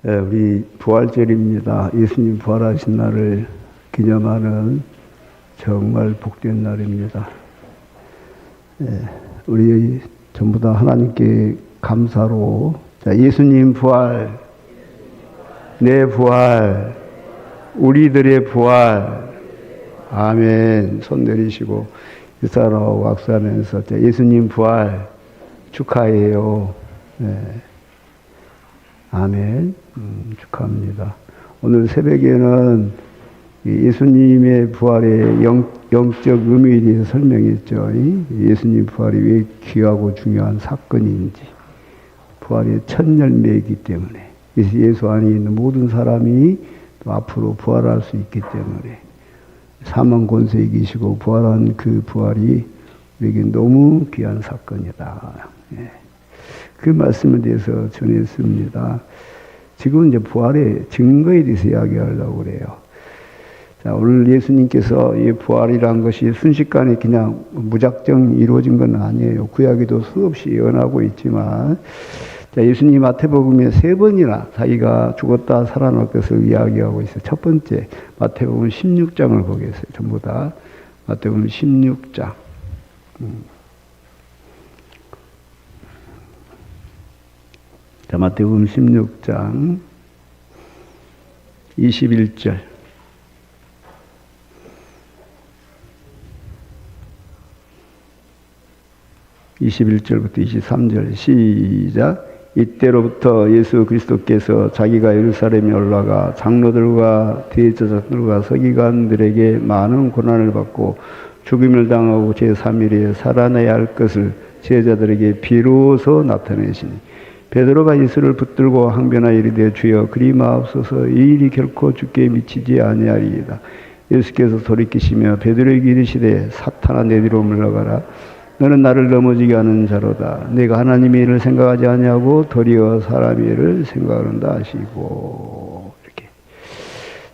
우리 부활절입니다. 예수님 부활하신 날을 기념하는 정말 복된 날입니다. 우리 전부 다 하나님께 감사로, 예수님 부활, 내 부활, 우리들의 부활, 아멘. 손 내리시고 유사라고 악수하면서 예수님 부활 축하해요. 아멘. 축하합니다. 오늘 새벽에는 예수님의 부활의 영적 의미에 대해서 설명했죠. 예수님 부활이 왜 귀하고 중요한 사건인지. 부활의 첫 열매이기 때문에. 예수 안에 있는 모든 사람이 또 앞으로 부활할 수 있기 때문에. 사망 권세에 이기시고 부활한 그 부활이 우리에게 너무 귀한 사건이다. 그 말씀에 대해서 전했습니다. 지금 이제 부활의 증거에 대해서 이야기하려고 그래요. 자, 오늘 예수님께서 이 부활이란 것이 순식간에 그냥 무작정 이루어진 건 아니에요. 구약에도 수없이 예언하고 있지만, 자, 예수님 마태복음에 3번이나 자기가 죽었다 살아날 것을 이야기하고 있어요. 첫 번째, 마태복음 16장을 보겠어요. 전부 다. 마태복음 16장. 자, 마태복음 16장 21절. 21절부터 23절 시작. 이때로부터 예수 그리스도께서 자기가 예루살렘에 올라가 장로들과 대제사장들과 서기관들에게 많은 고난을 받고 죽임을 당하고 제3일에 살아나야 할 것을 제자들에게 비로소 나타내시니 베드로가 예수를 붙들고 항변하여 이르되 주여 그리 마옵소서 이 일이 결코 주께 미치지 아니하리이다. 예수께서 돌이키시며 베드로에게 이르시되 사탄아 내 뒤로 물러가라. 너는 나를 넘어지게 하는 자로다. 내가 하나님의 일을 생각하지 아니하고 도리어 사람의 일을 생각한다 하시고. 이렇게.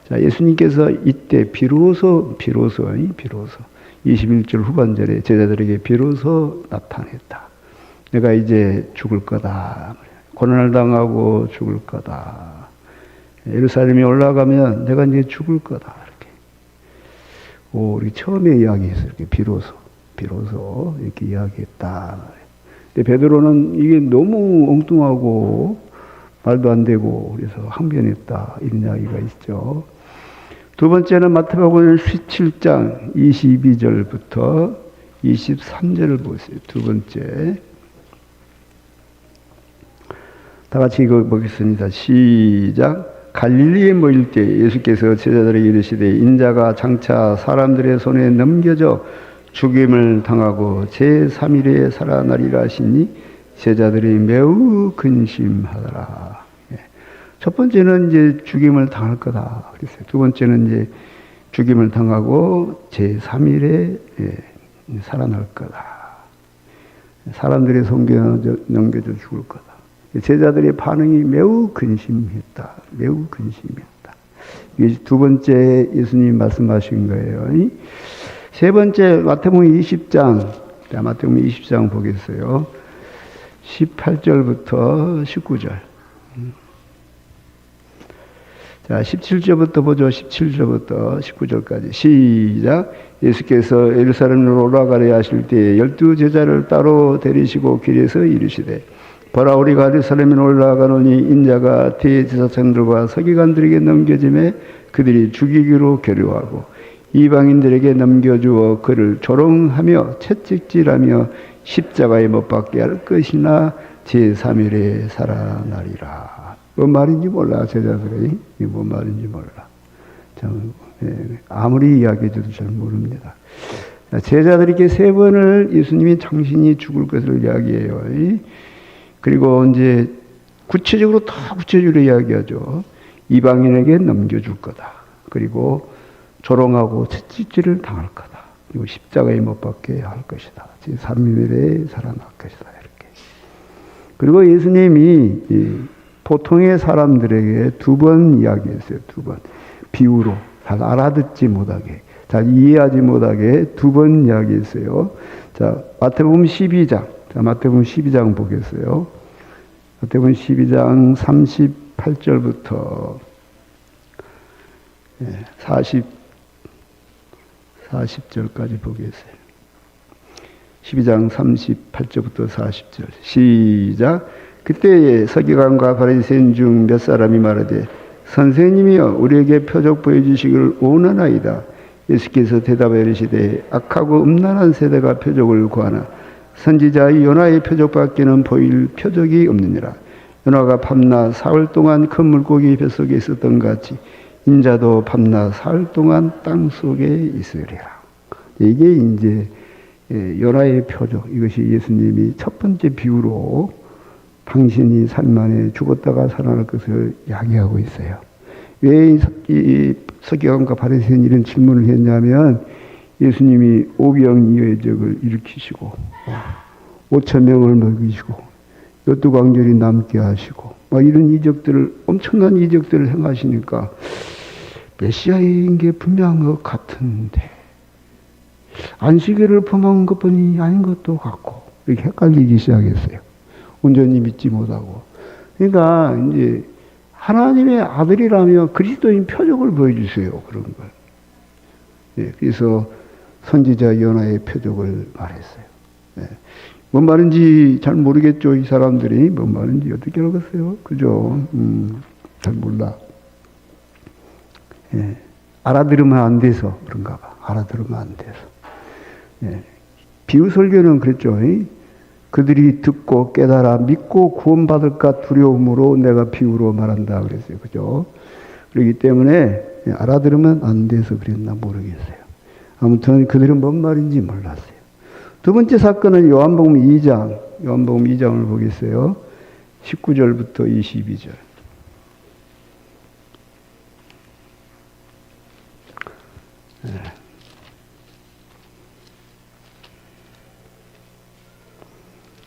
자, 예수님께서 이때 비로소 21절 후반절에 제자들에게 비로소 나타냈다. 내가 이제 죽을 거다. 고난을 당하고 죽을 거다. 예루살렘에 올라가면 내가 이제 죽을 거다. 이렇게. 우리 처음에 이야기했어요. 이렇게 비로소 이렇게 이야기했다. 근데 베드로는 이게 너무 엉뚱하고 말도 안 되고 그래서 항변했다. 이런 이야기가 있죠. 두 번째는 마태복음 17장 22절부터 23절을 보세요. 두 번째. 다 같이 이거 보겠습니다. 시작. 갈릴리에 모일 때 예수께서 제자들에게 이르시되 인자가 장차 사람들의 손에 넘겨져 죽임을 당하고 제3일에 살아나리라 하시니 제자들이 매우 근심하더라. 첫 번째는 이제 죽임을 당할 거다 그랬어요. 두 번째는 이제 죽임을 당하고 제3일에 살아날 거다. 사람들의 손에 넘겨져 죽을 거다. 제자들의 반응이 매우 근심했다. 매우 근심했다. 이게 두 번째 예수님 말씀하신 거예요. 세 번째 마태복음 20장. 자, 마태복음 20장 보겠어요. 18절부터 19절. 자, 17절부터 보죠. 17절부터 19절까지. 시작. 예수께서 예루살렘으로 올라가려 하실 때 12제자를 따로 데리시고 길에서 이르시되 보라 우리가 예루살렘에 올라가노니 인자가 대제사장들과 서기관들에게 넘겨짐에 그들이 죽이기로 계류하고 이방인들에게 넘겨주어 그를 조롱하며 채찍질하며 십자가에 못 박게 할 것이나 제3일에 살아나리라. 뭔 말인지 몰라. 제자들이 뭔 말인지 몰라. 아무리 이야기해줘도 잘 모릅니다. 제자들에게 3번을 예수님이 당신이 죽을 것을 이야기해요. 그리고 이제 구체적으로 이야기하죠. 이방인에게 넘겨줄 거다. 그리고 조롱하고 채찍질을 당할 거다. 그리고 십자가에 못 박게 할 것이다. 제3일에 살아날 것이다. 이렇게. 그리고 예수님이 보통의 사람들에게 2번 이야기했어요. 2번. 비유로. 잘 알아듣지 못하게. 잘 이해하지 못하게 2번 이야기했어요. 자, 마태복음 12장. 자, 마태복음 12장 보겠어요. 마태복음 12장 30 38절부터 40절까지 보겠어요. 12장 38절부터 40절 시작. 그때에 서기관과 바리새인 중 몇 사람이 말하되 선생님이여 우리에게 표적 보여주시기를 원하나이다. 예수께서 대답하여 이르시되 악하고 음란한 세대가 표적을 구하나 선지자 요나의 표적밖에는 보일 표적이 없느니라. 요나가 밤낮 사흘 동안 큰 물고기 뱃속에 있었던 것 같이 인자도 밤낮 사흘 동안 땅 속에 있으리라. 이게 이제 요나의 표적, 이것이 예수님이 첫 번째 비유로 당신이 삶 안에 죽었다가 살아날 것을 야기하고 있어요. 왜 이 서기관과 바리새인이 이런 질문을 했냐면 예수님이 오병이어의 적을 일으키시고 5천 명을 먹이시고 요두광절이 남게 하시고 이런 이적들을, 엄청난 이적들을 행하시니까 메시아인 게 분명한 것 같은데 안식일을 범한 것뿐이 아닌 것도 같고 이렇게 헷갈리기 시작했어요. 온전히 믿지 못하고. 그러니까 이제 하나님의 아들이라면 그리스도인 표적을 보여주세요. 그런 걸. 그래서 선지자 요나의 표적을 말했어요. 뭔 말인지 잘 모르겠죠. 이 사람들이 뭔 말인지 어떻게 알겠어요? 그죠? 잘 몰라. 알아들으면 안 돼서 그런가 봐. 알아들으면 안 돼서. 비유 설교는 그랬죠. 그들이 듣고 깨달아 믿고 구원받을까 두려움으로 내가 비유로 말한다 그랬어요. 그죠? 그렇기 때문에 알아들으면 안 돼서 그랬나 모르겠어요. 아무튼 그들은 뭔 말인지 몰랐어요. 두 번째 사건은 요한복음 2장을 보겠어요. 19절부터 22절. 네.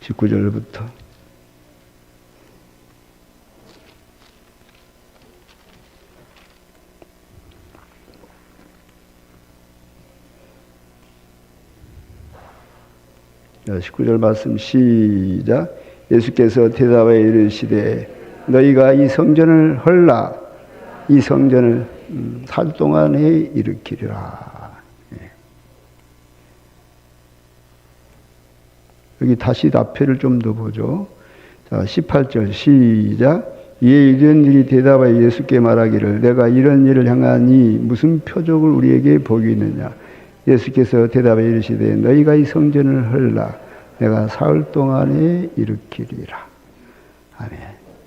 19절부터 자, 19절 말씀 시작. 예수께서 대답하여 이르시되 너희가 이 성전을 헐라. 이 성전을 4일 동안에 일으키리라. 여기 다시 앞에를 좀 더 보죠. 자, 18절 시작. 이에 이런 일이 대답하여 예수께 말하기를 내가 이런 일을 행하니 무슨 표적을 우리에게 보이느냐. 예수께서 대답하여 이르시되 너희가 이 성전을 헐라. 내가 사흘 동안에 일으키리라. 아멘.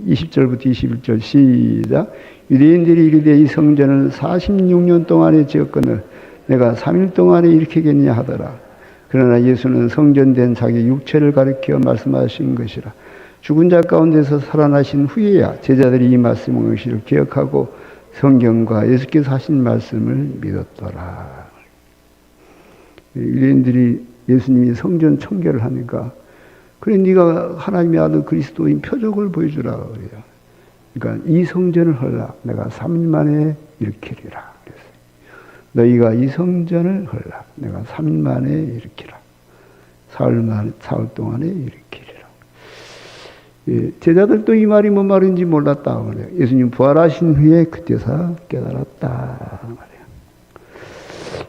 20절부터 21절 시작. 유대인들이 이르되 이 성전을 46년 동안에 지었거늘 내가 3일 동안에 일으키겠냐 하더라. 그러나 예수는 성전된 자기 육체를 가리켜 말씀하신 것이라. 죽은 자 가운데서 살아나신 후에야 제자들이 이 말씀을 기억하고 성경과 예수께서 하신 말씀을 믿었더라. 유대인들이 예수님이 성전 청결을 하니까 그래 네가 하나님의 아들 그리스도인 표적을 보여주라 그래요. 그러니까 이 성전을 헐라. 내가 3일 만에 일으키리라. 너희가 이 성전을 헐라. 내가 3일 만에 일으키라. 사흘 동안에 일으키리라. 제자들도 이 말이 뭔 말인지 몰랐다 말이에요. 예수님 부활하신 후에 그때서 깨달았다 말이에요.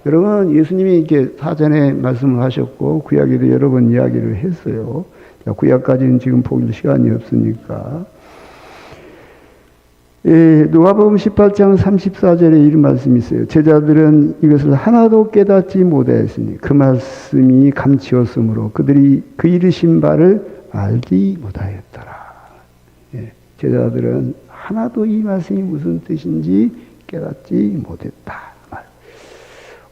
여러분, 예수님이 이렇게 사전에 말씀을 하셨고 구약에도 여러 번 이야기를 했어요. 구약까지는 지금 볼 시간이 없으니까. 누가복음 18장 34절에 이런 말씀이 있어요. 제자들은 이것을 하나도 깨닫지 못하였으니 그 말씀이 감추었으므로 그들이 그 이르신 바를 알지 못하였더라. 제자들은 하나도 이 말씀이 무슨 뜻인지 깨닫지 못했다.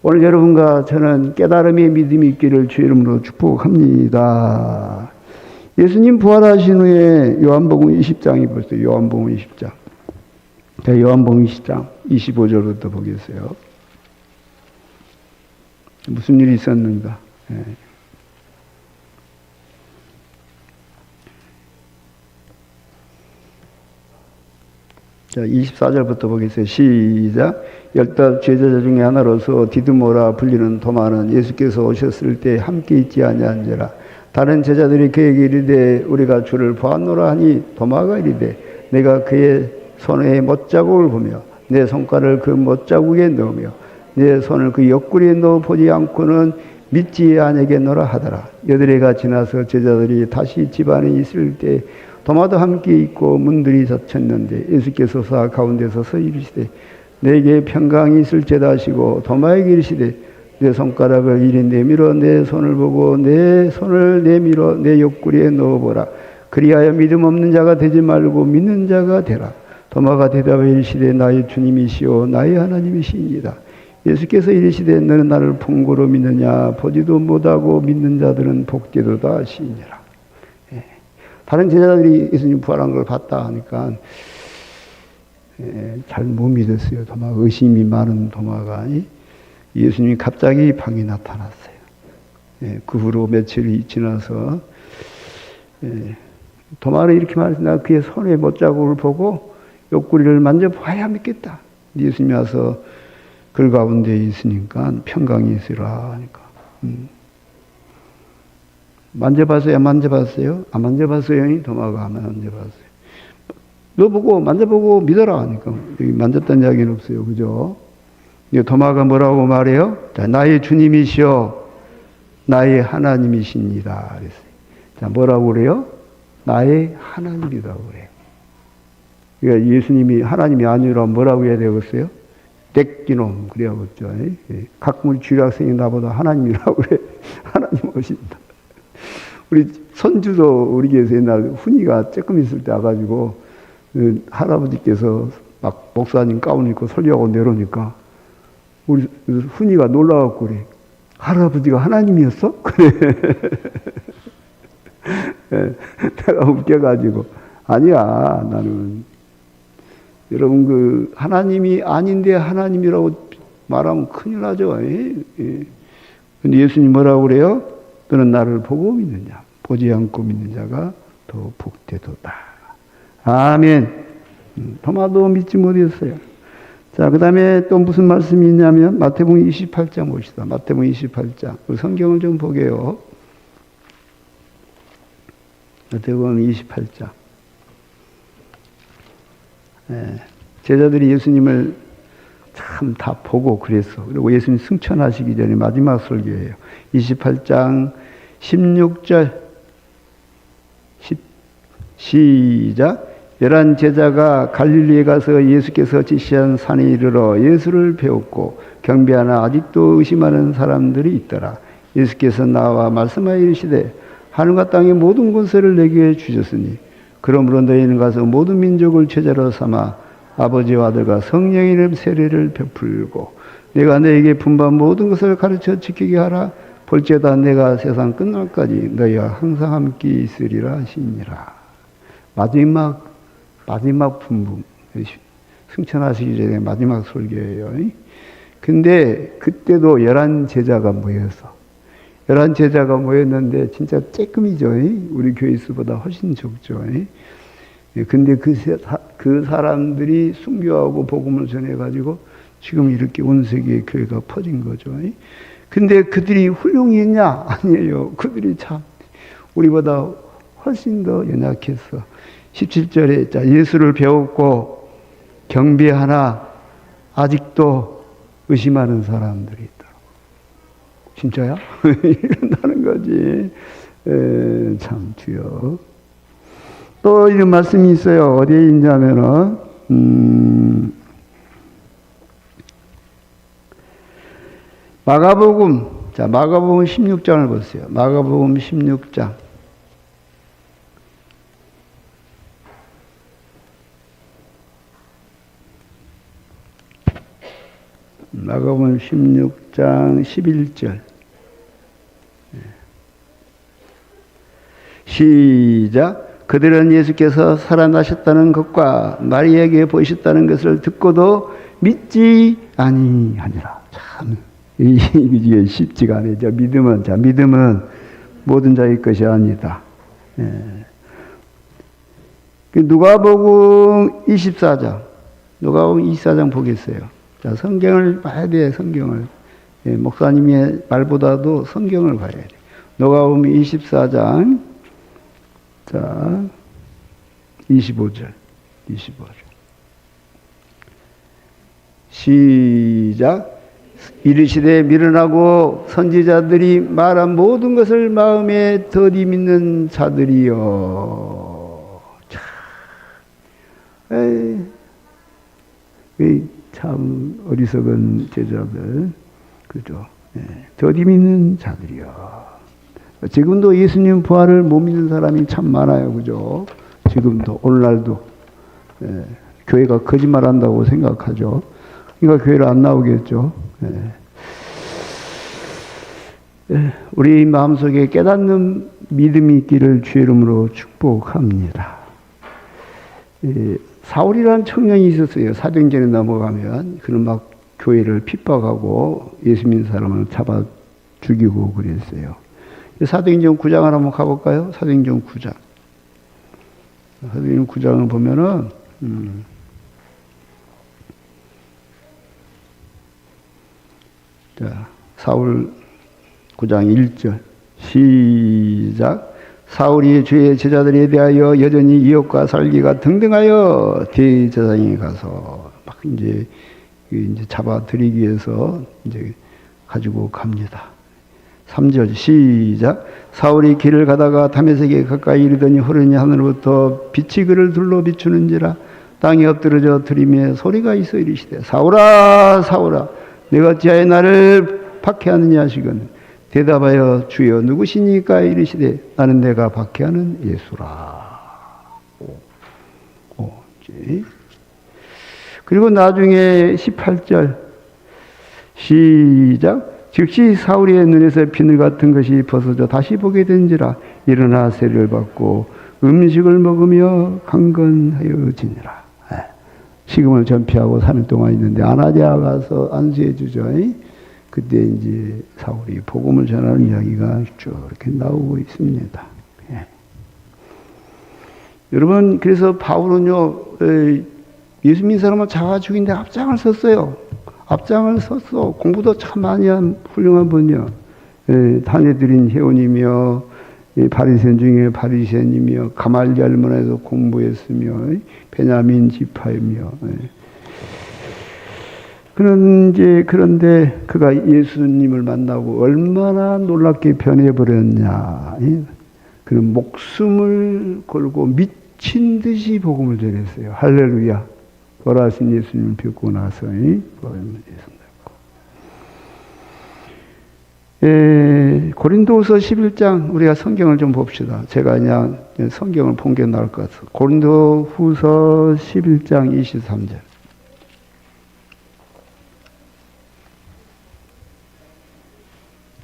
오늘 여러분과 저는 깨달음의 믿음이 있기를 주의 이름으로 축복합니다. 예수님 부활하신 후에 요한복음 20장이 벌써 요한복음 20장. 자, 요한복음 20장 25절부터 보겠어요. 무슨 일이 있었는가? 자, 24절부터 보겠어요. 시작. 10 제자 중에 하나로서 디드모라 불리는 도마는 예수께서 오셨을 때 함께 있지 아니한지라. 다른 제자들이 그에게 이르되 우리가 주를 보았노라 하니 도마가 이르되 내가 그의 손의 못자국을 보며 내 손가락을 그 못자국에 넣으며 내 손을 그 옆구리에 넣어 보지 않고는 믿지 아니겠노라 하더라. 여드레가 지나서 제자들이 다시 집안에 있을 때 도마도 함께 있고 문들이 닫혔는데 예수께서 사 가운데서 서 이르시되 내게 평강이 있을지다 하시고 도마에게 이르시되 내 손가락을 이리 내밀어 내 손을 보고 내 손을 내밀어 내 옆구리에 넣어보라. 그리하여 믿음 없는 자가 되지 말고 믿는 자가 되라. 도마가 대답하여 이르시되 나의 주님이시오 나의 하나님이시니이다. 예수께서 이르시되 너는 나를 본고로 믿느냐 보지도 못하고 믿는 자들은 복되도다 하시니라. 다른 제자들이 예수님 부활한 걸 봤다 하니까 잘 못 믿었어요. 도마 의심이 많은 도마가 예수님이 갑자기 방에 나타났어요. 그 후로 며칠이 지나서 도마는 이렇게 말했어요. 나 그의 손에 못자국을 보고 옆구리를 만져봐야 믿겠다. 예수님이 와서 그 가운데 있으니까 평강이 있으라 하니까 만져봤어요? 안 만져봤어요? 안 만져봤어요? 도마가 안 만져봤어요. 너 보고 만져보고 믿어라 하니까 여기 만졌다는 이야기는 없어요. 그죠? 도마가 뭐라고 말해요? 자, 나의 주님이시여 나의 하나님이십니다. 그랬어요. 자, 뭐라고 그래요? 나의 하나님이라고 그래요. 그러니까 예수님이 하나님이 아니라 뭐라고 해야 되겠어요? 떼끼놈 그래야겠죠. 각물 쥐락생이 나보다 하나님이라고 그래. 하나님 오신다. 우리 손주도 우리 교회에서 옛날 훈이가 조금 있을 때 와가지고 할아버지께서 막 목사님 가운 입고 설교하고 내려오니까 우리 훈이가 놀라갖고 그래. 할아버지가 하나님이었어? 그래. 내가 웃겨가지고 아니야 나는 여러분 그 하나님이 아닌데 하나님이라고 말하면 큰일 나죠. 근데 예수님 뭐라고 그래요? 너는 나를 보고 믿느냐 보지 않고 믿는 자가 더 복되도다. 아멘. 도마도 믿지 못했어요. 자, 그 다음에 또 무슨 말씀이 있냐면 마태복음 28장 봅시다. 마태복음 28장 우리 성경을 좀 보게요. 마태복음 28장. 제자들이 예수님을 참 다 보고 그랬어. 그리고 예수님 승천하시기 전에 마지막 설교예요. 28장 16절 시작. 11 제자가 갈릴리에 가서 예수께서 지시한 산에 이르러 예수를 배웠고 경배하나 아직도 의심하는 사람들이 있더라. 예수께서 나와 말씀하여 이르시되 하늘과 땅의 모든 권세를 내게 주셨으니 그러므로 너희는 가서 모든 민족을 제자로 삼아 아버지와 아들과 성령의 이름 세례를 베풀고 내가 너에게 분반 모든 것을 가르쳐 지키게 하라. 볼지어다 내가 세상 끝날까지 너희와 항상 함께 있으리라 하시니라. 마지막 분부 승천하시기 전에 마지막 설교예요. 근데 그때도 11 제자가 모여서 11 제자가 모였는데 진짜 쬐끔이죠. 우리 교회 수보다 훨씬 적죠. 근데 그 사람들이 순교하고 복음을 전해가지고 지금 이렇게 온 세계의 교회가 퍼진 거죠. 근데 그들이 훌륭했냐? 아니에요. 그들이 참 우리보다 훨씬 더 연약했어. 17절에 자, 예수를 배웠고 경배하나 아직도 의심하는 사람들이 있더라고. 진짜야? 이런다는 거지. 참 주여. 또 이런 말씀이 있어요. 어디에 있냐면은 마가복음. 자, 마가복음 16장을 보세요. 마가복음 16장. 마가복음 16장 11절. 시작. 그들은 예수께서 살아나셨다는 것과 마리아에게 보이셨다는 것을 듣고도 믿지 아니하니라. 참 이게 쉽지가 않아요. 믿음은 모든 자의 것이 아니다. 누가복음 24장. 누가복음 24장 보겠어요. 자, 성경을 봐야 돼. 성경을. 목사님의 말보다도 성경을 봐야 돼. 누가복음 24장. 자, 25절. 시작. 이르시되 미련하고 선지자들이 말한 모든 것을 마음에 더디 믿는 자들이여. 참 어리석은 제자들, 그죠? 더디 믿는 자들이여. 지금도 예수님 부활을 못 믿는 사람이 참 많아요, 그죠? 지금도 오늘날도 교회가 거짓말한다고 생각하죠. 그러니까 교회를 안 나오겠죠. 우리 마음속에 깨닫는 믿음이 있기를 주의 이름으로 축복합니다. 사울이라는 청년이 있었어요. 사도행전에 넘어가면 그는 막 교회를 핍박하고 예수 믿는 사람을 잡아 죽이고 그랬어요. 사도행전 9장을 한번 가볼까요? 사도행전 9장. 사도행전 9장을 보면은 자, 사울 9장 1절 시작. 사울이 주의 제자들에 대하여 여전히 이역과 살기가 등등하여 대제사장에 가서 막 이제 잡아들이기 위해서 이제 가지고 갑니다. 3절 시작. 사울이 길을 가다가 다메섹에 가까이 이르더니 호련히 하늘로부터 빛이 그를 둘러 비추는지라. 땅에 엎드러져 들이며 소리가 있어 이르시되 사울아 사울아 내가 어찌하여 나를 박해하느냐 하시거늘 대답하여 주여 누구시니까 이르시되 나는 내가 박해하는 예수라. 그리고 나중에 18절 시작. 즉시 사울의 눈에서 비늘 같은 것이 벗어져 다시 보게 된지라. 일어나 세례를 받고 음식을 먹으며 강건하여지니라. 식음을 전폐하고 3일 동안 있는데 아나니아 가서 안수해 주죠. 그때 이제 사울이 복음을 전하는 이야기가 쭉 이렇게 나오고 있습니다. 여러분, 그래서 바울은요, 예수 믿는 사람을 잡아 죽인데 앞장을 섰어요. 앞장을 섰어. 공부도 참 많이 한 훌륭한 분이요. 다니엘인 회원이며 바리새인 중에 바리새인이며 가말리엘 문화에서 공부했으며 베냐민 지파이며. 그런데 그가 예수님을 만나고 얼마나 놀랍게 변해버렸냐. 그는 목숨을 걸고 미친 듯이 복음을 전했어요. 할렐루야. 돌아가신 예수님을 뵙고 나서 고린도후서 11장 우리가 성경을 좀 봅시다. 제가 그냥 성경을 본 게 나을 것 같아서 고린도후서 11장 23절.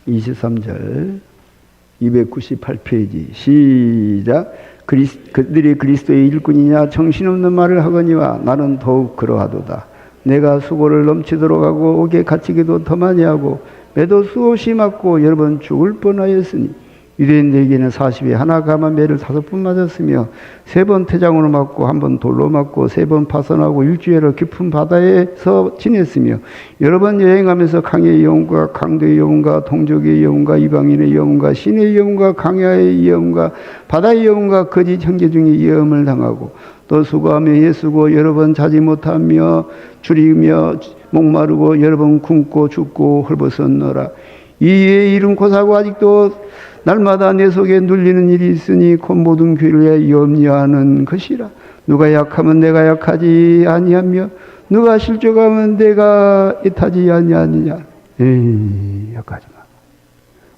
(23절) 298페이지 시작. 그들이 그리스도의 일꾼이냐 정신없는 말을 하거니와 나는 더욱 그러하도다. 내가 수고를 넘치도록 하고 옥에 갇히기도 더 많이 하고 매도 수없이 맞고 여러 번 죽을 뻔하였으니 유대인들에게는 40에 하나 감한 매를 5번 맞았으며 3번 태장으로 맞고 1번 돌로 맞고 3번 파선하고 일주일을 깊은 바다에서 지냈으며 여러 번 여행하면서 강의 영웅과 강도의 영웅과 동족의 영웅과 이방인의 영웅과 신의 영웅과 강야의 영웅과 바다의 영웅과 거짓 형제 중에 위험을 당하고 또 수고하며 예수고 여러 번 자지 못하며 줄이며 목마르고 여러 번 굶고 죽고 헐벗었노라. 이에 이른 고사고 아직도 날마다 내 속에 눌리는 일이 있으니 곧 모든 교회를 염려하는 것이라. 누가 약하면 내가 약하지 아니하며 누가 실족하면 내가 애타지 아니하느냐. 약하지 마.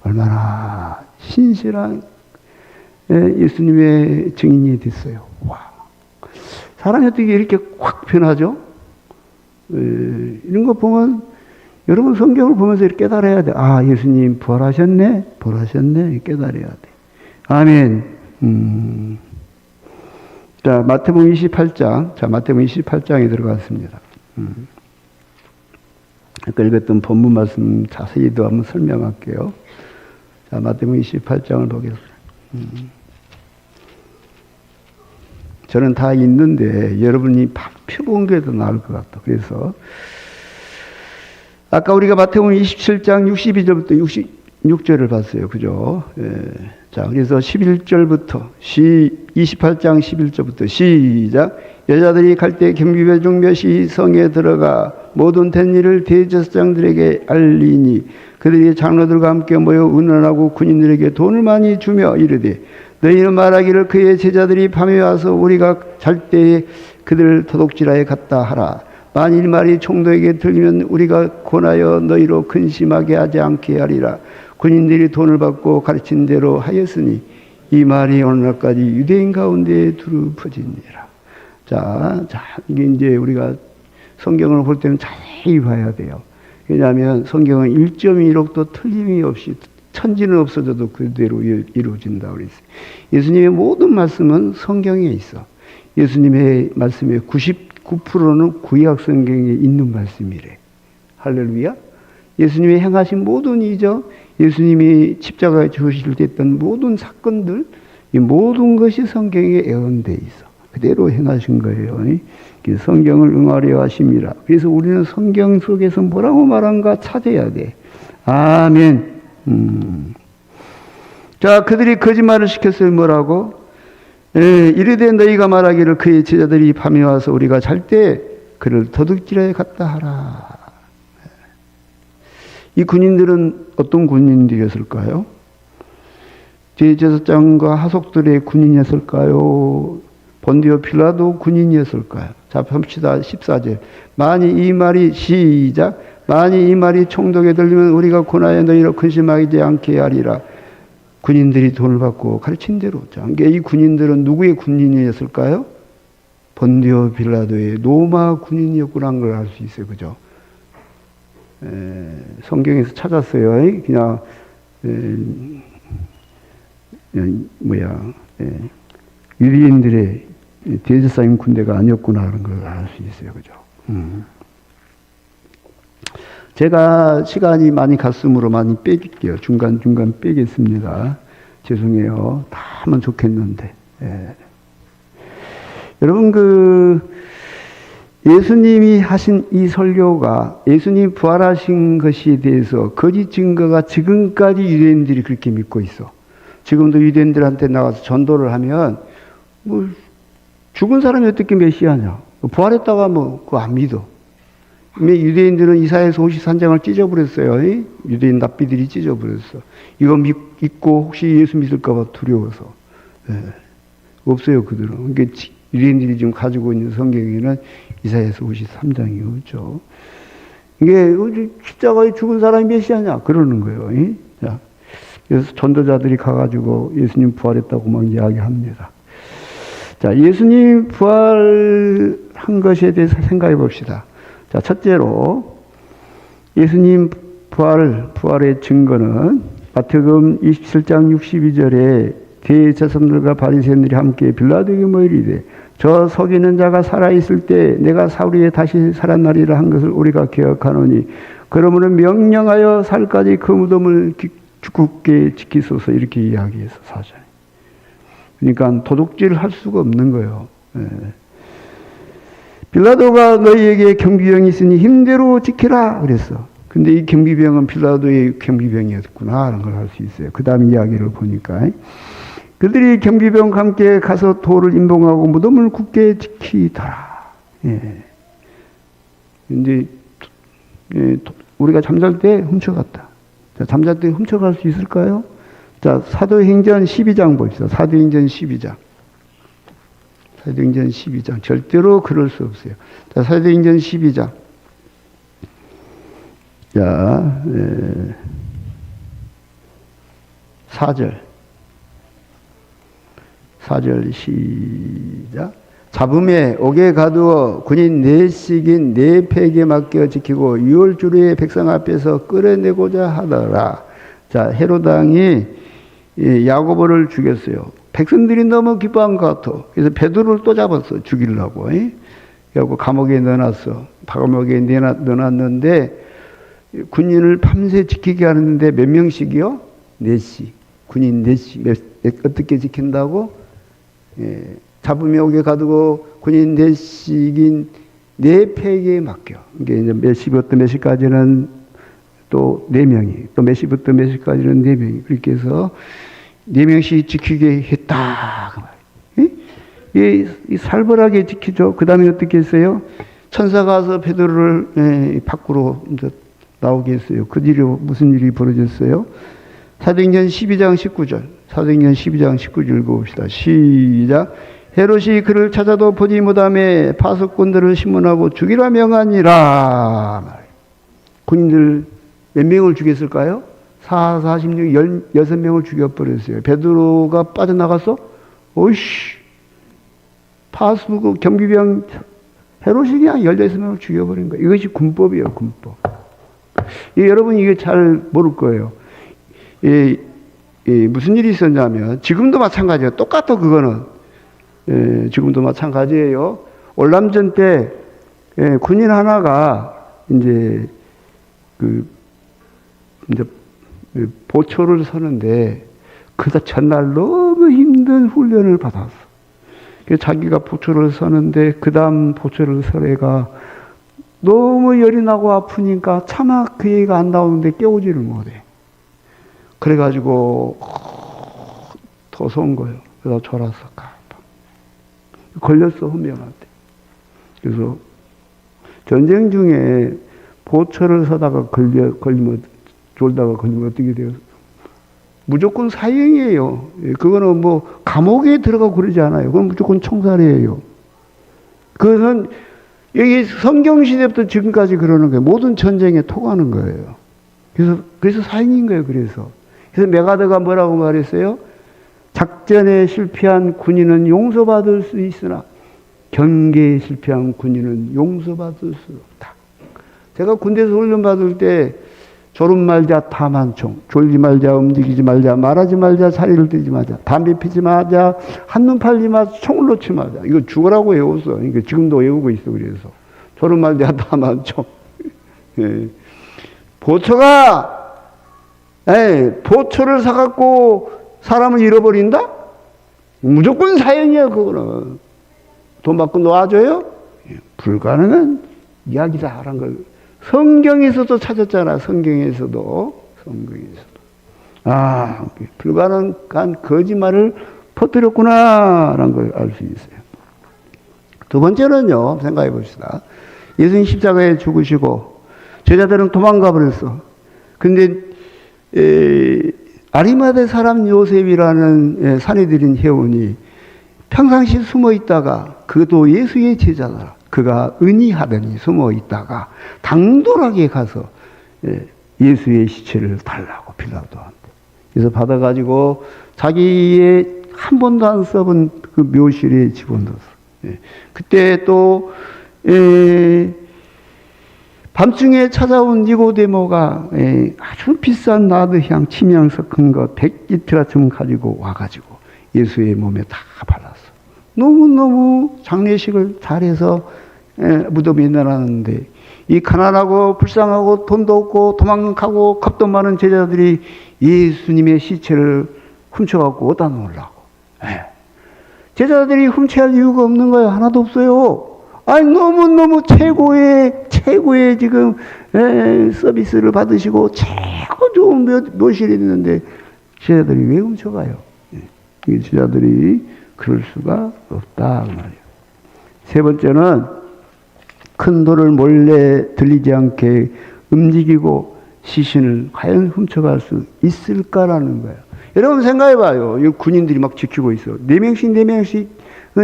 얼마나 신실한 예수님의 증인이 됐어요. 와, 사람이 어떻게 이렇게 확 변하죠? 이런 거 보면 여러분 성경을 보면서 이렇게 깨달아야 돼. 아, 예수님 부활하셨네? 부활하셨네? 깨달아야 돼. 아멘. 자, 마태복음 28장. 자, 마태복음 28장에 들어갔습니다. 아까 읽었던 본문 말씀 자세히 더 한번 설명할게요. 자, 마태복음 28장을 보겠습니다. 저는 다 있는데 여러분이 펴본 게 더 나을 것 같다. 그래서 아까 우리가 마태복음 27장 62절부터 66절을 봤어요. 그죠? 자, 그래서 11절부터 28장 11절부터 시작. 여자들이 갈 때 경비병 몇이 성에 들어가 모든 된 일을 대제사장들에게 알리니 그들이 장로들과 함께 모여 의논하고 군인들에게 돈을 많이 주며 이르되 너희는 말하기를 그의 제자들이 밤에 와서 우리가 잘 때에 그들을 도둑질하여 갔다 하라. 만일 말이 총독에게 들리면 우리가 권하여 너희로 근심하게 하지 않게 하리라. 군인들이 돈을 받고 가르친 대로 하였으니 이 말이 오늘날까지 유대인 가운데 두루 퍼지니라. 자, 이게 이제 우리가 성경을 볼 때는 자세히 봐야 돼요. 왜냐하면 성경은 1.1억도 틀림이 없이 천지는 없어져도 그대로 이루어진다고 그랬어요. 예수님의 모든 말씀은 성경에 있어. 예수님의 말씀의 99%는 구약 성경에 있는 말씀이래. 할렐루야. 예수님이 행하신 모든 이적, 예수님이 십자가에 죽으실 때 했던 모든 사건들, 이 모든 것이 성경에 예언되어 있어. 그대로 행하신 거예요. 성경을 응하려 하심이라. 그래서 우리는 성경 속에서 뭐라고 말한가 찾아야 돼. 아멘. 자, 그들이 거짓말을 시켰어요. 뭐라고? 이르되 너희가 말하기를 그의 제자들이 밤에 와서 우리가 잘 때 그를 도둑질하여 갔다 하라. 이 군인들은 어떤 군인들이었을까요? 대제사장과 하속들의 군인이었을까요? 본디오 빌라도 군인이었을까요? 자, 봅시다. 14절. 만일 이 말이 시작. 만일 이 말이 총독에 들리면 우리가 권하여 너희로 근심하지 않게 하리라. 군인들이 돈을 받고 가르친 대로. 자, 이 군인들은 누구의 군인이었을까요? 본디오 빌라도의 로마 군인이었구나 하는 걸 알 수 있어요. 그죠? 성경에서 찾았어요. 그냥 유대인들의 대제사장 군대가 아니었구나 하는 걸 알 수 있어요. 그죠? 제가 시간이 많이 갔으므로 많이 빼길게요. 중간중간 빼겠습니다. 죄송해요. 다 하면 좋겠는데. 여러분, 예수님이 하신 이 설교가 예수님 부활하신 것에 대해서 거짓 증거가 지금까지 유대인들이 그렇게 믿고 있어. 지금도 유대인들한테 나가서 전도를 하면, 죽은 사람이 어떻게 메시아냐? 부활했다가 그거 안 믿어. 유대인들은 이사야서 53장을 찢어버렸어요. 유대인 납비들이 찢어버렸어. 이거 믿고 혹시 예수 믿을까봐 두려워서. 없어요, 그들은. 그러니까 유대인들이 지금 가지고 있는 성경에는 이사야서 53장이 없죠. 이게 십자가에 죽은 사람이 메시아냐? 그러는 거예요. 자, 그래서 전도자들이 가가지고 예수님 부활했다고 막 이야기합니다. 자, 예수님 부활한 것에 대해서 생각해 봅시다. 자, 첫째로 예수님 부활의 증거는 마태복음 27장 62절에 대제사장들과 바리새인들이 함께 빌라도에게 모이리되 저 속이는 자가 살아있을 때 내가 사후에 다시 살아나리라 한 것을 우리가 기억하노니 그러므로 명령하여 살까지 그 무덤을 굳게 지키소서 이렇게 이야기해서 사전에. 그러니까 도둑질을 할 수가 없는 거예요. 빌라도가 너희에게 경비병이 있으니 힘대로 지키라 그랬어. 근데 이 경비병은 빌라도의 경비병이었구나 하는 걸 알 수 있어요. 그 다음 이야기를 보니까 그들이 경비병과 함께 가서 돌을 임봉하고 무덤을 굳게 지키더라. 근데 우리가 잠잘 때 훔쳐갔다. 자, 잠잘 때 훔쳐갈 수 있을까요? 자, 사도행전 12장 봅시다. 사도행전 12장. 사도행전 12장. 절대로 그럴 수 없어요. 자, 사도행전 12장. 자, 4절. 4절 시작. 잡음에 옥에 가두어 군인 넷씩인 네 팩에 맡겨 지키고 유월주류의 백성 앞에서 끌어내고자 하더라. 자, 헤로당이 야고보를 죽였어요. 백성들이 너무 기뻐한 것 같아. 그래서 베드로를 또 잡았어. 죽이려고. 그래갖고 감옥에 넣어놨어. 감옥에 넣어놨는데 군인을 밤새 지키게 하는데 몇 명씩이요? 넷씩. 군인 넷씩. 어떻게 지킨다고? 잡음에 옥에 가두고 군인 넷씩인 네 팩에 맡겨. 이게 이제 몇 시부터 몇 시까지는 또 네 명이, 또 몇 시부터 몇 시까지는 네 명이. 그렇게 해서 네 명씩 지키게 했다. 이 살벌하게 지키죠. 그 다음에 어떻게 했어요? 천사가 와서 베드로를 밖으로 이제 나오게 했어요. 그 뒤로 무슨 일이 벌어졌어요? 사도행전 12장 19절. 사도행전 12장 19절 읽어봅시다. 시작. 헤롯이 그를 찾아도 보지 못하며 파수꾼들을 신문하고 죽이라 명하니라. 군인들 몇 명을 죽였을까요? 46, 16명을 죽여버렸어요. 베드로가 빠져나가서 오이씨 파수 경비병 헤롯이 그냥 16명을 죽여버린 거예요. 이것이 군법이에요. 군법. 여러분 이게 잘 모를 거예요. 무슨 일이 있었냐면 지금도 마찬가지예요. 똑같아 그거는. 지금도 마찬가지예요. 월남전 때 군인 하나가 이제 보초를 서는데 그다 전날 너무 힘든 훈련을 받았어. 자기가 보초를 서는데 그 다음 보초를 서래가 너무 열이 나고 아프니까 차마 그 얘기가 안 나오는데 깨우지를 못해. 그래가지고 더 쏜 거예요. 그래서 졸았어. 걸렸어 hun명한테. 그래서 전쟁 중에 보초를 서다가 걸리면 졸다가 걸리면 어떻게 돼요? 무조건 사형이에요. 그거는 뭐 감옥에 들어가고 그러지 않아요. 그건 무조건 총살이에요. 그것은 여기 성경시대부터 지금까지 그러는 거예요. 모든 전쟁에 통하는 거예요. 그래서 사형인 거예요. 그래서 메가드가 뭐라고 말했어요? 작전에 실패한 군인은 용서받을 수 있으나 경계에 실패한 군인은 용서받을 수 없다. 제가 군대에서 훈련 받을 때 졸음 말자 타만총, 졸지 말자 움직이지 말자 말하지 말자 자리를 뜨지 말자 담배 피지 말자 한눈 팔지 말자 총을 놓지 말자. 이거 죽으라고 외웠어. 이거 지금도 외우고 있어. 그래서 졸음 말자 타만총. 보초가 보초를 사갖고 사람을 잃어버린다? 무조건 사형이야 그거는. 돈 받고 놓아줘요? 불가능한 이야기다라는 걸 성경에서도 찾았잖아. 성경에서도. 불가능한 거짓말을 퍼뜨렸구나라는 걸 알 수 있어요. 두 번째는요, 생각해 봅시다. 예수님 십자가에 죽으시고 제자들은 도망가 버렸어. 근데 아리마대 사람 요셉이라는 산에 들인 회원이 평상시 숨어 있다가 그도 예수의 제자라. 그가 은희하더니 숨어 있다가 당돌하게 가서 예수의 시체를 달라고 빌라도한테. 그래서 받아가지고 자기의 한 번도 안 써본 그 묘실에 집어넣었어. 그때 또 밤중에 찾아온 니고데모가 아주 비싼 나드향 침향 섞은 거 100리터쯤 가지고 와가지고 예수의 몸에 다 발랐어. 너무너무 장례식을 잘해서 무덤에 내놨는데 이 가난하고 불쌍하고 돈도 없고 도망가고 겁도 많은 제자들이 예수님의 시체를 훔쳐갖고 어디다 놓으려고. 제자들이 훔쳐야 할 이유가 없는 거예요. 하나도 없어요. 아니 너무너무 최고의 지금 서비스를 받으시고 최고 좋은 묘실이 있는데 제자들이 왜 훔쳐가요? 제자들이 그럴 수가 없다 그 말이에요. 세 번째는 큰 돌을 몰래 들리지 않게 움직이고 시신을 과연 훔쳐갈 수 있을까라는 거예요. 여러분 생각해봐요. 이 군인들이 막 지키고 있어. 4명씩은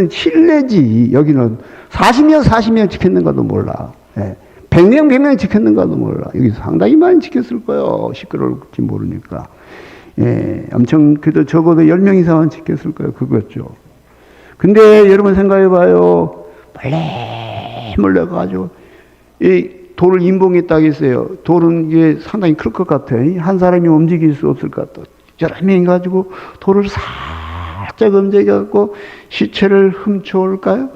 실내지. 여기는 40명 지켰는가도 몰라. 100명 지켰는가도 몰라. 여기 상당히 많이 지켰을 거예요. 시끄러울지 모르니까. 엄청 그래도 적어도 10명 이상은 지켰을 거예요. 그거죠. 근데 여러분 생각해봐요. 몰래 가지고 이 돌을 인봉에 딱 있어요. 돌은 이게 상당히 클 것 같아. 한 사람이 움직일 수 없을 것 같아. 여러 명이 가지고 돌을 살짝 움직여갖고 시체를 훔쳐올까요?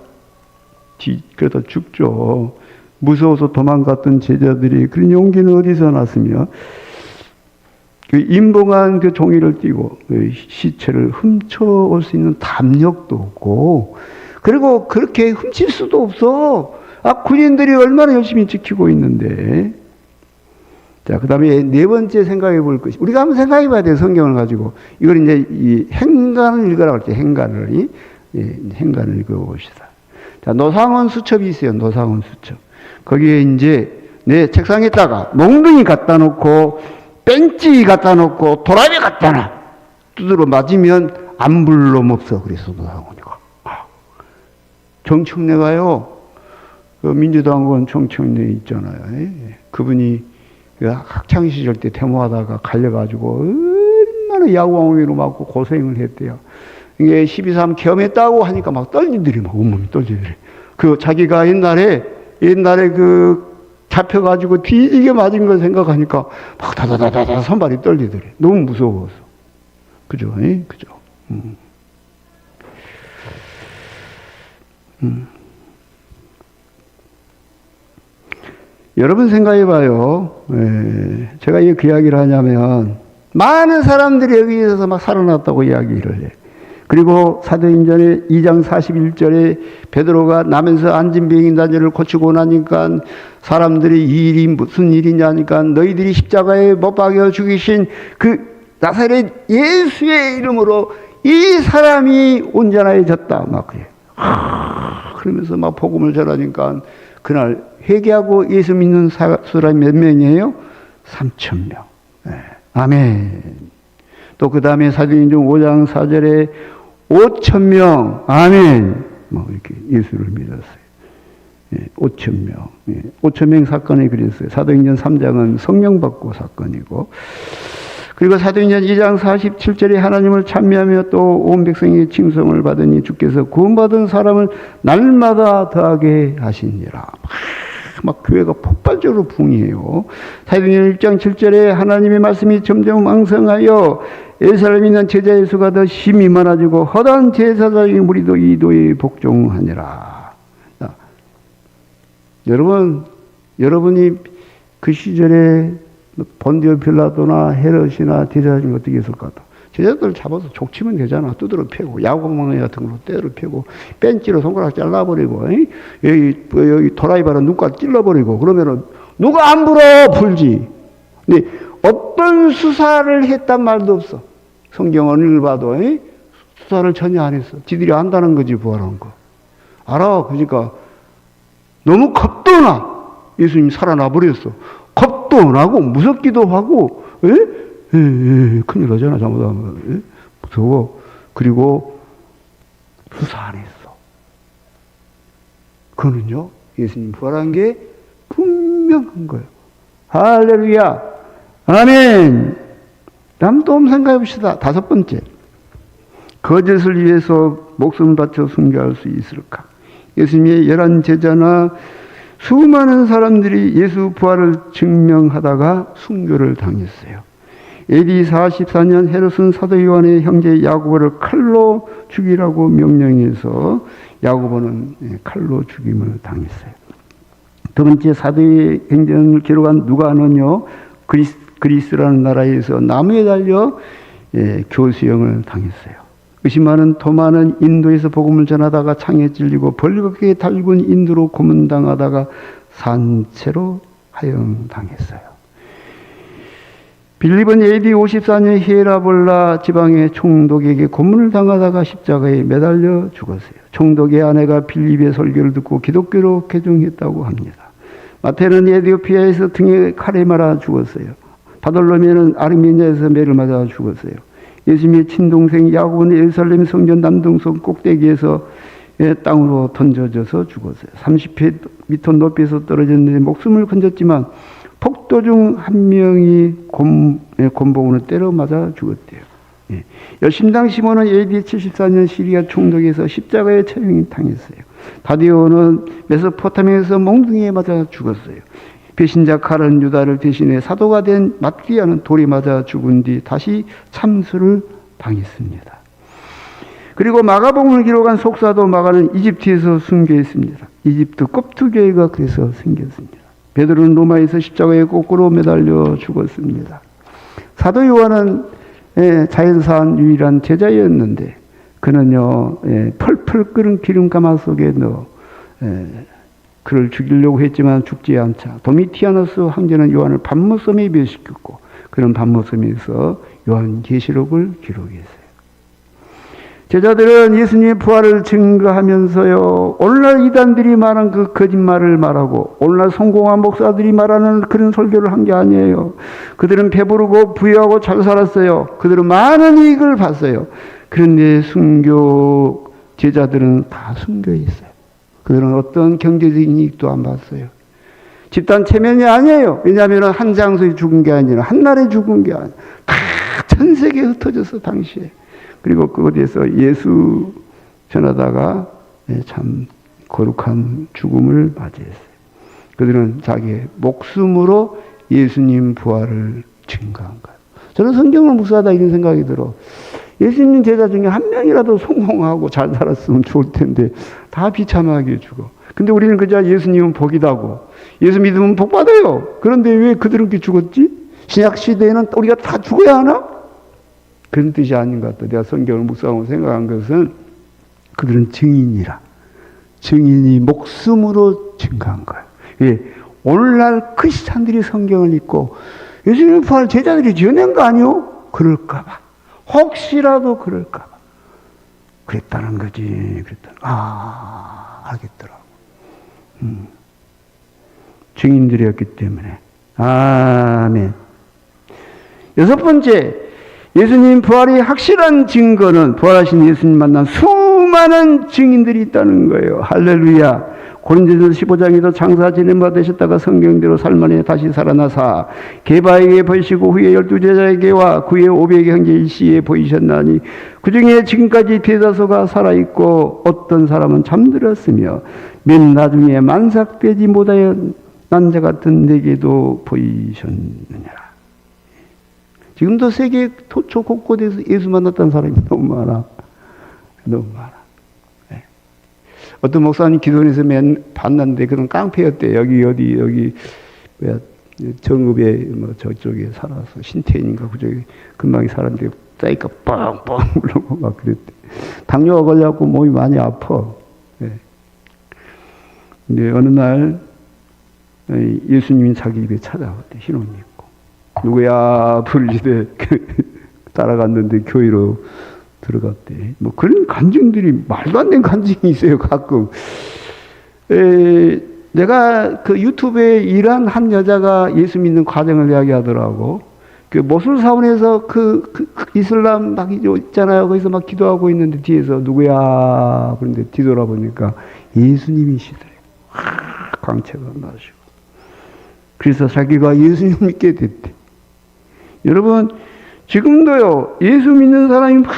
그러다 죽죠. 무서워서 도망갔던 제자들이 그런 용기는 어디서 났으며 그 인봉한 그 종이를 띄고 그 시체를 훔쳐올 수 있는 담력도 없고 그리고 그렇게 훔칠 수도 없어. 군인들이 얼마나 열심히 지키고 있는데. 자, 그 다음에 네 번째 생각해 볼 것이, 우리가 한번 생각해 봐야 돼요, 성경을 가지고. 이걸 이제 이 행간을 읽으라고 할때 행간을 읽어봅시다. 자, 노상원 수첩이 있어요. 노상원 수첩. 거기에 이제 내 책상에다가 몽둥이 갖다 놓고 벤치 갖다 놓고 도라미 갖다 놔. 두드러 맞으면 안 불 놈 없어. 그래서 노상원이가. 정청래가요. 그 민주당원 정청래 있잖아요. 그분이 그 학창시절 때 데모하다가 갈려가지고 얼마나 야구왕으로 맞고 고생을 했대요. 이게 12.3 겸했다고 하니까 막 떨리더래. 막 온몸이 떨리더래. 그 자기가 옛날에 그 잡혀가지고 뒤지게 맞은 걸 생각하니까 막 다다다다다 손발이 떨리더래. 너무 무서워서. 그죠? 그죠? 여러분 생각해봐요. 제가 그 이야기를 하냐면 많은 사람들이 여기 있어서 막 살아났다고 이야기를 해. 그리고 사도행전의 2장 41절에 베드로가 나면서 앉은 병인 단절을 고치고 나니까 사람들이 이 일이 무슨 일이냐니까 너희들이 십자가에 못 박여 죽이신 그 나사렛 예수의 이름으로 이 사람이 온전해졌다. 막 그래. 그러면서 막 복음을 전하니까 그날 회개하고 예수 믿는 사람이 몇 명이에요? 3,000명. 아멘. 또 그 다음에 사도행전 5장 4절에 5,000명. 아멘. 뭐 이렇게 예수를 믿었어요. 5,000명. 5,000명 사건이 그랬어요. 사도행전 3장은 성령 받고 사건이고. 그리고 사도행전 2장 47절에 하나님을 찬미하며 또 온 백성의 칭송을 받으니 주께서 구원받은 사람을 날마다 더하게 하시니라. 막 교회가 폭발적으로 붕이에요. 사도행전 1장 7절에 하나님의 말씀이 점점 왕성하여 예루살렘에 있는 제자의 수가 더 심히 많아지고 허다한 제사장의 무리도 이도에 복종하니라. 자, 여러분이 그 시절에 본디오 빌라도나 헤롯이나 대제사장이 어떻게 했을까? 제자들 잡아서 족치면 되잖아. 두드러 패고 야구망이 같은 걸로 때려 패고 벤치로 손가락 잘라버리고 여기 도라이바로 눈깔 찔러버리고 그러면은 누가 안 불어? 불지. 근데 어떤 수사를 했단 말도 없어. 성경 어느 걸 봐도 수사를 전혀 안 했어. 지들이 안다는 거지 부활한 거. 알아. 그러니까 너무 겁도 나. 예수님 살아나 버렸어. 겁도 나고 무섭기도 하고 큰일 나잖아 잘못하면. 무서워. 그리고 수사 안 했어. 그거는요 예수님 부활한 게 분명한 거예요. 할렐루야. 아멘. 다음 또 생각해 봅시다. 5번째. 거짓을 위해서 목숨 바쳐 순교할 수 있을까? 예수님의 11 제자나 수많은 사람들이 예수 부활을 증명하다가 순교를 당했어요. AD 44년 헤롯은 사도 요한의 형제 야고보를 칼로 죽이라고 명령해서 야고보는 칼로 죽임을 당했어요. 두 번째 사도의 행전을 기록한 누가는요, 그리스라는 나라에서 나무에 달려 교수형을 당했어요. 의심 많은 도마는 인도에서 복음을 전하다가 창에 찔리고 벌겋게 달군 인도로 고문당하다가 산채로 하형당했어요. 빌립은 AD 54년 히에라볼라 지방의 총독에게 고문을 당하다가 십자가에 매달려 죽었어요. 총독의 아내가 빌립의 설교를 듣고 기독교로 개종했다고 합니다. 마태는 에티오피아에서 등에 칼에 말아 죽었어요. 바돌로메는 아르메니아에서 매를 맞아 죽었어요. 예수님의 친동생 야고보는 예루살렘 성전 남동선 꼭대기에서 땅으로 던져져서 죽었어요. 30m 높이에서 떨어졌는데 목숨을 건졌지만 폭도 중 한 명이 곤봉으로 때려 맞아 죽었대요. 여심당 시몬은 AD 74년 시리아 총독에서 십자가에 처형이 당했어요. 다디오는 메소포타미아에서 몽둥이에 맞아 죽었어요. 배신자 칼은 유다를 대신해 사도가 된 마티아는 돌이 맞아 죽은 뒤 다시 참수를 당했습니다. 그리고 마가복음을 기록한 속사도 마가는 이집트에서 순교했습니다. 이집트 꼽투교회가 그래서 생겼습니다. 베드로는 로마에서 십자가에 거꾸로 매달려 죽었습니다. 사도 요한은 자연사한 유일한 제자였는데 그는요 펄펄 끓은 기름 가마 속에 넣어 그를 죽이려고 했지만 죽지 않자 도미티아누스 황제는 요한을 밤모섬에 매시켰고 그는 밤모섬에서 요한 계시록을 기록했어요. 제자들은 예수님의 부활을 증거하면서요, 오늘날 이단들이 말한 그 거짓말을 말하고 오늘날 성공한 목사들이 말하는 그런 설교를 한 게 아니에요. 그들은 배부르고 부유하고 잘 살았어요. 그들은 많은 이익을 봤어요. 그런데 순교 제자들은 다 순교했어요. 그들은 어떤 경제적인 이익도 안 봤어요. 집단 체면이 아니에요. 왜냐하면 한 장소에 죽은 게 아니라 한 날에 죽은 게 아니라 다 전 세계에 흩어져서 당시에. 그리고 그곳에서 예수 전하다가 참 거룩한 죽음을 맞이했어요. 그들은 자기의 목숨으로 예수님 부활을 증거한 거예요. 저는 성경을 묵상하다 이런 생각이 들어. 예수님 제자 중에 한 명이라도 성공하고 잘 살았으면 좋을 텐데 다 비참하게 죽어. 근데 우리는 그저 예수님은 복이다고, 예수 믿으면 복 받아요. 그런데 왜 그들은 그렇게 죽었지? 신약 시대에는 우리가 다 죽어야 하나? 그런 뜻이 아닌 것 같다. 내가 성경을 묵상하고 생각한 것은 그들은 증인이라. 증인이 목숨으로 증거한 거예요. 예, 오늘날 크리스찬들이 성경을 읽고 예수님 부활 제자들이 지어낸 거 아니요? 그럴까봐. 혹시라도 그럴까봐. 그랬다는 거지. 알겠더라고. 증인들이었기 때문에. 아멘. 여섯 번째, 예수님 부활이 확실한 증거는 부활하신 예수님 만난 수많은 증인들이 있다는 거예요. 할렐루야. 고린도전서 15장에도 장사 지낸 바 되셨다가 성경대로 살만에 다시 살아나사 게바에게 보이시고 후에 12제자에게와 그의 500의 형제 일시에 보이셨나니 그 중에 지금까지 대다수가 살아있고 어떤 사람은 잠들었으며 맨 나중에 만삭되지 못하여 난자 같은 내게도 보이셨느니라. 지금도 세계 토초 곳곳에서 예수 만났다는 사람이 너무 많아. 어떤 목사님 기도원에서 봤는데 그런 깡패였대. 여기 정읍에 뭐 저쪽에 살아서 신태인인가 그쪽에 금방에 살았는데 싸이가 뻥뻥 울고 막 그랬대. 당뇨가 걸려갖고 몸이 많이 아파. 근데 어느 날 예수님이 자기 집에 찾아왔대. 흰 옷 입고. 누구야? 부르시대. 따라갔는데 교회로 들어갔대. 뭐 그런 간증들이 말도 안 되는 간증이 있어요. 가끔. 내가 그 유튜브에 일한 한 여자가 예수 믿는 과정을 이야기하더라고. 그 모술 사원에서 그 이슬람 막 있잖아요. 거기서 막 기도하고 있는데 뒤에서 누구야? 그런데 뒤돌아보니까 예수님이시더래요. 광채가 나시고. 그래서 자기가 예수님 믿게 됐대. 여러분, 지금도요, 예수 믿는 사람이 막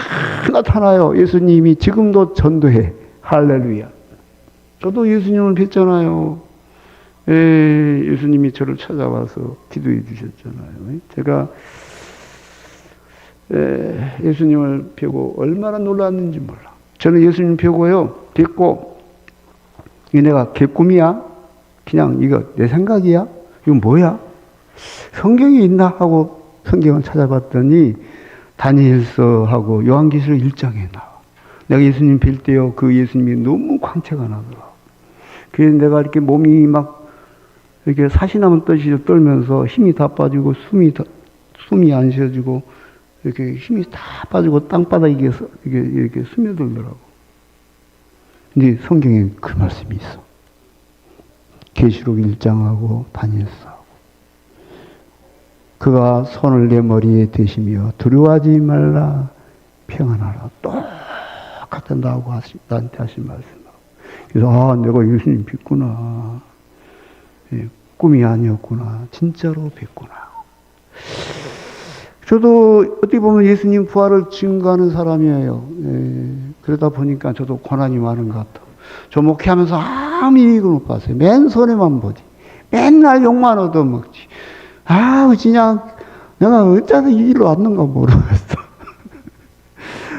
나타나요. 예수님이 지금도 전도해. 할렐루야. 저도 예수님을 뵀잖아요. 예수님이 저를 찾아와서 기도해 주셨잖아요. 제가 예수님을 뵈고 얼마나 놀랐는지 몰라. 저는 예수님 뵙고 이게 내가 개꿈이야? 그냥 이거 내 생각이야? 이거 뭐야? 성경이 있나? 하고 성경을 찾아봤더니 다니엘서하고 요한계시록 1장에 나와. 내가 예수님 뵐 때요, 그 예수님이 너무 광채가 나더라고. 그래서 내가 이렇게 몸이 막 이렇게 사시나무 떠시 떨면서 힘이 다 빠지고 숨이 안 쉬어지고 이렇게 힘이 다 빠지고 땅바닥에 이렇게 스며들더라고. 근데 성경에 그 말씀이 있어. 계시록 1장하고 다니엘서하고. 그가 손을 내 머리에 대시며 두려워하지 말라 평안하라. 똑같은 나한테 하신 말씀. 그래서 내가 예수님 뵙구나. 꿈이 아니었구나. 진짜로 뵙구나. 저도 어떻게 보면 예수님 부활을 증거하는 사람이에요. 그러다 보니까 저도 고난이 많은 것 같아요. 저 목회하면서 아무 이익을 못 봤어요. 맨 손해만 보지. 맨날 욕만 얻어먹지. 그냥 내가 어쩌다 이 길로 왔는가 모르겠어.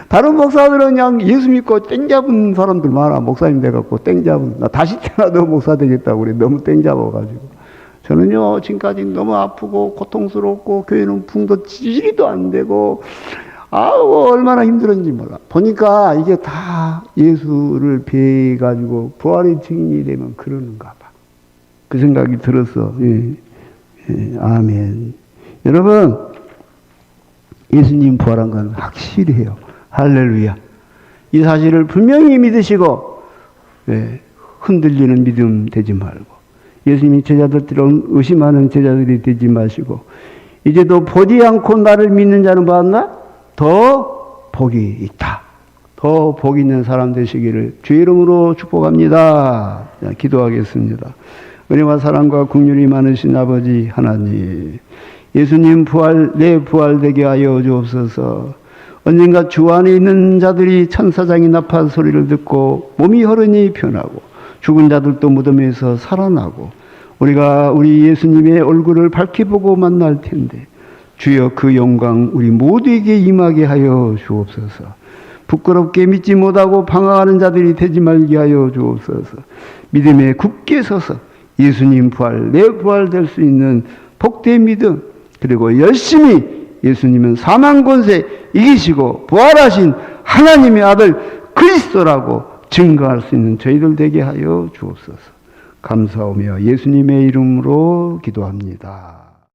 다른 목사들은 그냥 예수 믿고 땡 잡은 사람들 많아. 목사님 돼갖고 땡 잡은. 나 다시 태어나도 목사 되겠다고 그래. 너무 땡 잡아가지고. 저는요, 지금까지 너무 아프고 고통스럽고 교회는 붕도 지지리도 안 되고 얼마나 힘들었는지 몰라. 보니까 이게 다 예수를 뵈가지고 부활의 증인이 되면 그러는가 봐. 그 생각이 들었어. 아멘. 여러분, 예수님 부활한 건 확실해요. 할렐루야. 이 사실을 분명히 믿으시고 흔들리는 믿음 되지 말고 예수님이 제자들처럼 의심하는 제자들이 되지 마시고 이제도 보지 않고 나를 믿는 자는 봤나? 더 복이 있다. 더 복 있는 사람 되시기를 주의 이름으로 축복합니다. 기도하겠습니다. 은혜와 사랑과 긍휼이 많으신 아버지 하나님, 예수님 부활, 내 부활되게 하여 주옵소서. 언젠가 주 안에 있는 자들이 천사장이 나팔 소리를 듣고 몸이 혈흔이 변하고 죽은 자들도 무덤에서 살아나고 우리가 우리 예수님의 얼굴을 밝히 보고 만날 텐데 주여 그 영광 우리 모두에게 임하게 하여 주옵소서. 부끄럽게 믿지 못하고 방황하는 자들이 되지 말게 하여 주옵소서. 믿음에 굳게 서서 예수님 부활, 내 부활 될 수 있는 복된 믿음, 그리고 열심히 예수님은 사망 권세 이기시고 부활하신 하나님의 아들 그리스도라고 증거할 수 있는 저희들 되게 하여 주옵소서. 감사하며 예수님의 이름으로 기도합니다.